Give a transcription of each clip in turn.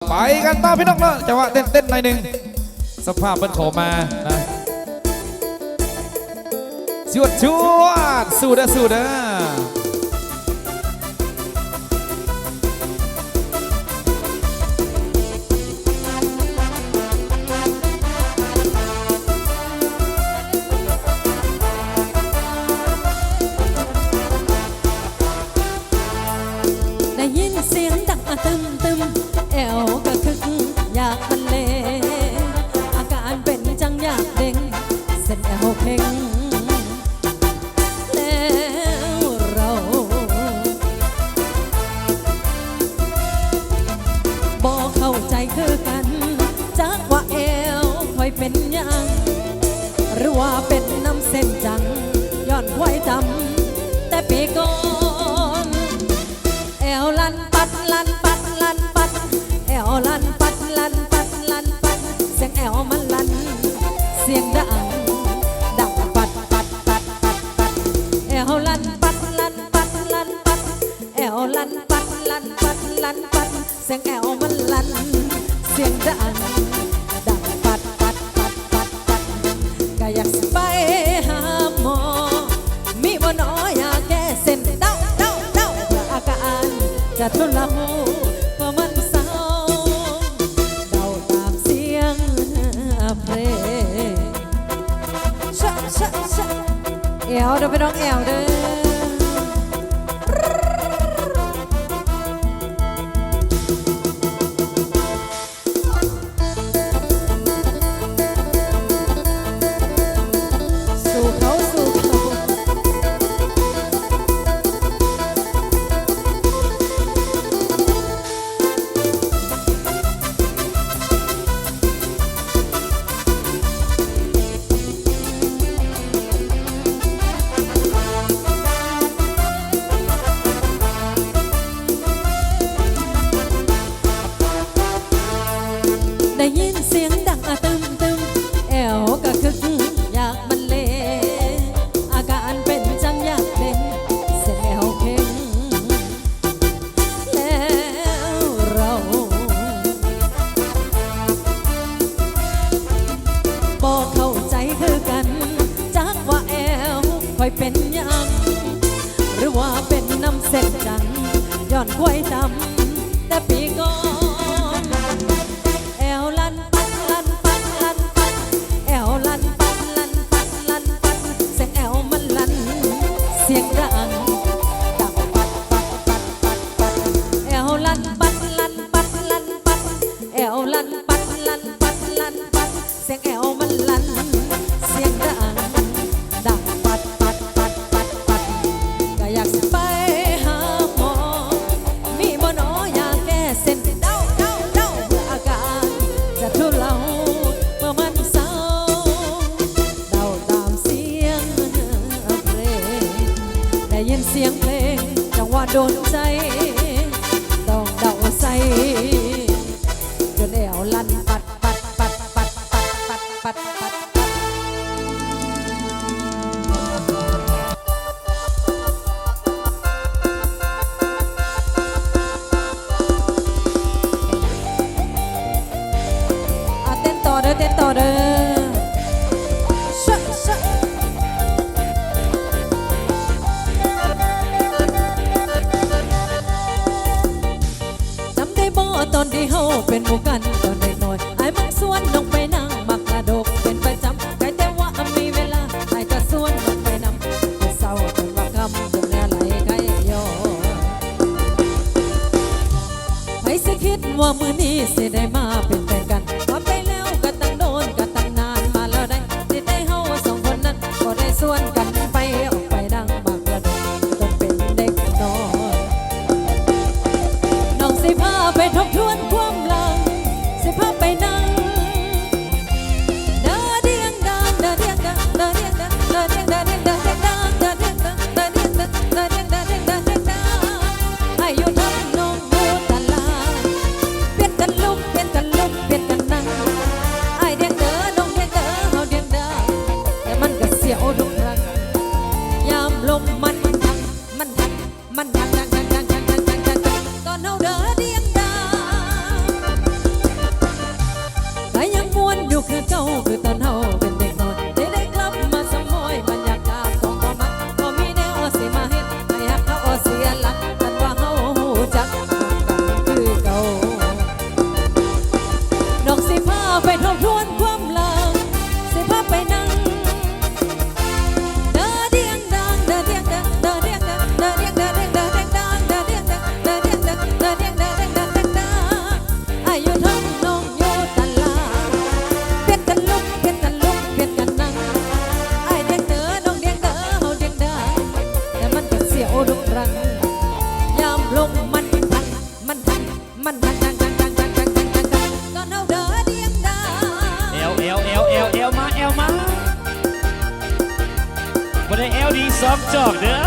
ไปกันต่อพี่น้องเนาะจังหวะเต้นหน่อยหนึ่งสภาพเป็นขอมานะชวดสู้เด้อสู้เด้อได้ยินเสียงดังตึมตึมแอวก็คึกอยากบรรเลงอาการเป็นจังอยากเด้งเส้นแอวเพ่งแล้วเราบอกเข้าใจคือกันจากว่าแอวคอยเป็นยังหรือว่าเป็นน้ำเส้นจังย้อนไว้จำแต่ปีก่อนแอวลันปัดลันปัดลันปัดแอวลันปัดลันปัดลันปัดเสียงแอวมันลันเสียงดังดังปัดปัดปัดปัดปัดแอวลันปัดลันปัดลันปัดแอวลันปัดลันปัดลันปัดเสียงแอวมันลันเสียงดังดังปัดปัดปัดปัดปัดก็อยากไปหาหมอมีบ่น้อยอยากแก้เส้นเดาเพื่ออาการจะทุเลาเพราะมันเศร้าเดาตามเสียงเพลงชะแอวเด้อพี่น้องแอวเด้อสู้เขาได้ยินเสียงดังตึมตึมแอวก็คึกอยากบรรเลงอาการเป็นจังอยากเล่นเส้นแอวเพ่งแล้วเราบอกเข้าใจคือกันจากว่าแอวคอยเป็นยังหรือว่าเป็นน้ำเส้นจังย้อนควยจำแต่ปีก่อนแอวลันปัดลันปัดลันปัดแอวลันปัดลันปัดลันปัดเสียงแอวมันลันเสียงดังดังปัดปัดปัดปัดปัดแอวลันปัดลันปัดลันปัดแอวลันปัดลันปัดลันปัดเสียงแอวมันลันเสียงดังดังปัดปัดปัดปัดปัดก็อยากไปหาหมอมีบ่น้อยอยากแก้เส้นเดาเพื่ออาการจะทุเลาเมื่อมันเศร้าเดาตามเสียงเพลงได้ยินเสียงเพลงจังหวะโดนใจต้องเดาใส่จนแอวลันปัดปัดปัดปัดปัดปัดปัดปัดเต้นต่อเด้อชะจำได้บ่ตอนที่เฮาเป็นหมู่กันตอนเด็กน้อยไอ้มักสวนน้องไปนั่งมักกระดกเป็นประจำใครแต่ว่ามีเวลาไอ้จะสวนน้องไปนำเป็นเศร้าจนว่าคำจนเนื้อไหลไก่ย่อไผสิคิดว่ามื้อนี้สิได้มาเป็นแฟนกันว่าไปแล้วก็ตั้งโดนก็ตั้งนานมาแล้วได้ที่ได้เฮาสองคนนั้นก็ได้สวนกันไปออกไปนั่งบักกระดกจนเป็นเด็กน้อยน้องสิพาไปทบทวนความหลังสิพาไปนั่งเด้อเดียงดังเด้อเดียงดังเด้อเดียงดังเด้อเดียงดังเด้อเดียงดังเด้อเดียงดังเด้อเดียงดังเด้อเดียงดังเด้อเดียงดังเด้อเดียงดังให้อยู่ทำนองดูตลาดเปลี่ยนกันลุก อยู่คือเก่าคือตอนเฮาเป็นเด็กน้อยได้กลับมาสมอยบรรยากาศของความรักบ่มีแนวสิมาเฮ็ดให้ฮักเขาเสียหลักกันว่าเฮาฮู้จักกันคือเก่าน้องสิพาไปทบทวนความหลังสิพาไปนั่งเด้อเดียงดังเด้อเดียงดังเด้อเดียงดังเด้อเดียงดังเด้อเดียงดังเด้อเดียงดังเด้อเดียงดังเด้อเดียงดังเด้อเดียงดังเด้อเดียงดังอายุทั้งน้องอยู่ตลาดเพียนกันลุกเพียนกันลุกเพียนกันนั่งไอ้เดียงเด้อน้องเดียงเด้อเฮาเดียงดังแต่มันก็เสียวทุกครั้งยามลมมันทันมันทันทันทันทันทันทันทันทันทันตอนเฮาเด้อเดียงดัง เอลมาบ่ได้เอลดีสองจอกเด้อ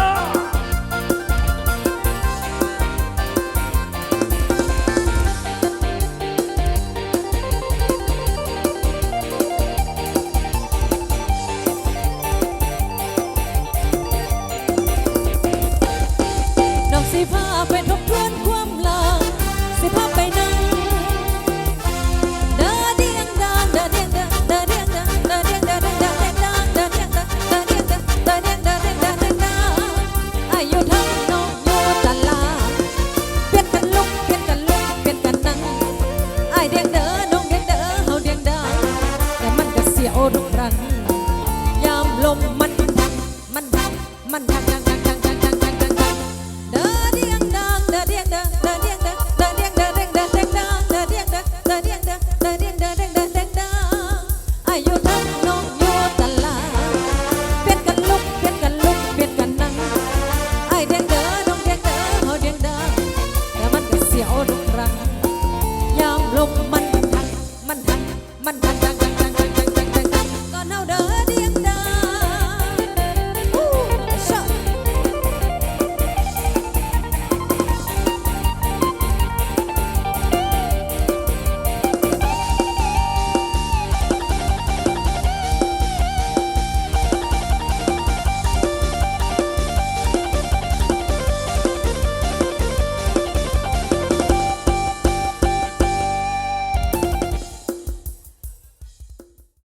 น้องสิพาไปทบทวนความหลังสิพาไปนั่งเด้อเดียงดังเด้อเดียงดังเด้อเดียงดังเด้อเดียงดังเด้อเดียงดังเด้อเดียงดังเด้อเดียงดังเด้อเดียงดังเด้อเดียงดังเด้อเดียงดังอายุทั้งน้องอยู่ตลาดเปลี่ยนกันลุกเปลี่ยนกันลุกเปลี่ยนกันนั่งไอ้เดียงเด้อน้องเดียงเด้อเฮาเดียงดังแต่มันก็เสียวทุกครั้งยามลมมันทันมันทันมันทันทันทันทันทันทันทันทันทันเด้อเดียงดังเด้อเดียงดังเด้อเดียงดังเด้อเดียงดังเด้อเดียงดังเด้อเดียงดังเด้อเดียงดังเด้อเดียงดังเด้อเดียงดังเด้อเดียงดังอายุทั้งน้องอยู่ตลาดเปลี่ยนกันลุกเปลี่ยนกันลุกเปลี่ยนกันนั่งไอ้เดียงเด้อน้องเดียงเด้อเฮาเดียงดังแต่มันก็เสียวทุกครั้งยามลมมันทันมันทันมันทันทันทันทันทันทันทันทันตอนเฮาเด้อเดียง